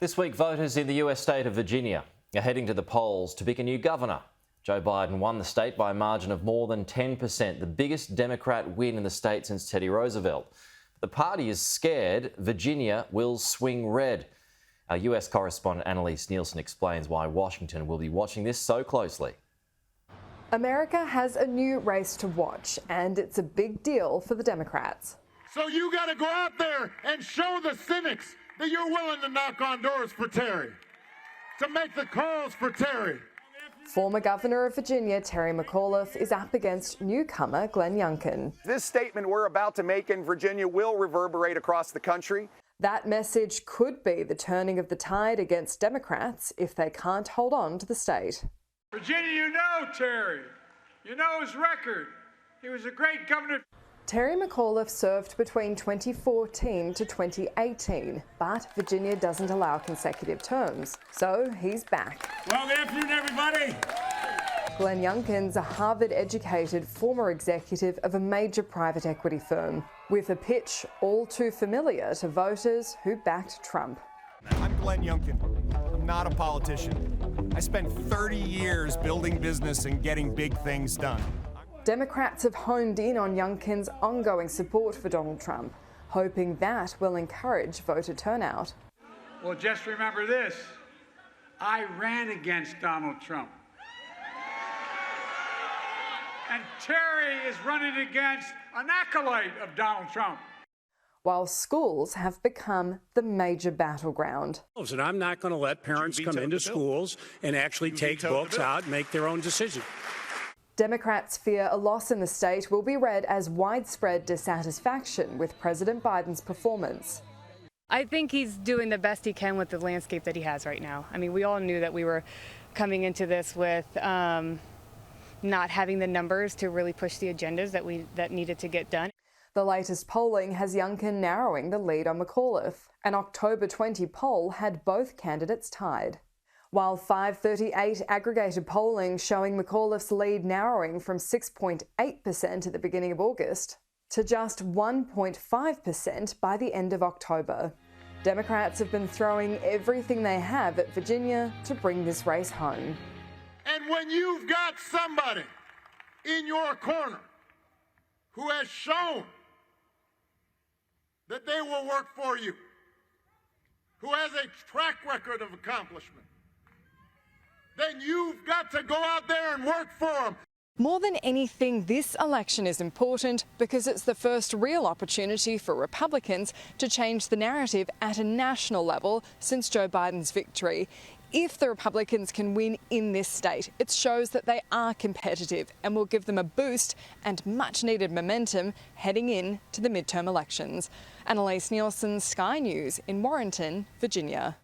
This week, voters in the US state of Virginia are heading to the polls to pick a new governor. Joe Biden won the state by a margin of more than 10%, the biggest Democrat win in the state since Teddy Roosevelt. The party is scared Virginia will swing red. Our US correspondent Annalise Nielsen explains why Washington will be watching this so closely. America has a new race to watch, and it's a big deal for the Democrats. So you got to go out there and show the cynics that you're willing to knock on doors for Terry, to make the calls for Terry. Former Governor of Virginia, Terry McAuliffe, is up against newcomer Glenn Youngkin. This statement we're about to make in Virginia will reverberate across the country. That message could be the turning of the tide against Democrats if they can't hold on to the state. Virginia, you know Terry. You know his record. He was a great governor. Terry McAuliffe served between 2014 to 2018, but Virginia doesn't allow consecutive terms, so he's back. Well, good afternoon, everybody. Glenn Youngkin's a Harvard-educated former executive of a major private equity firm, with a pitch all too familiar to voters who backed Trump. I'm Glenn Youngkin. I'm not a politician. I spent 30 years building business and getting big things done. Democrats have honed in on Youngkin's ongoing support for Donald Trump, hoping that will encourage voter turnout. Well, just remember this. I ran against Donald Trump. And Terry is running against an acolyte of Donald Trump. While schools have become the major battleground. And I'm not going to let parents come into schools and actually take books out and make their own decision. Democrats fear a loss in the state will be read as widespread dissatisfaction with President Biden's performance. I think he's doing the best he can with the landscape that he has right now. I mean, we all knew that we were coming into this with not having the numbers to really push the agendas that needed to get done. The latest polling has Youngkin narrowing the lead on McAuliffe. An October 20 poll had both candidates tied. While 538 aggregated polling showing McAuliffe's lead narrowing from 6.8% at the beginning of August to just 1.5% by the end of October. Democrats have been throwing everything they have at Virginia to bring this race home. And when you've got somebody in your corner who has shown that they will work for you, who has a track record of accomplishment, then you've got to go out there and work for them. More than anything, this election is important because it's the first real opportunity for Republicans to change the narrative at a national level since Joe Biden's victory. If the Republicans can win in this state, it shows that they are competitive and will give them a boost and much-needed momentum heading in to the midterm elections. Annalise Nielsen, Sky News in Warrenton, Virginia.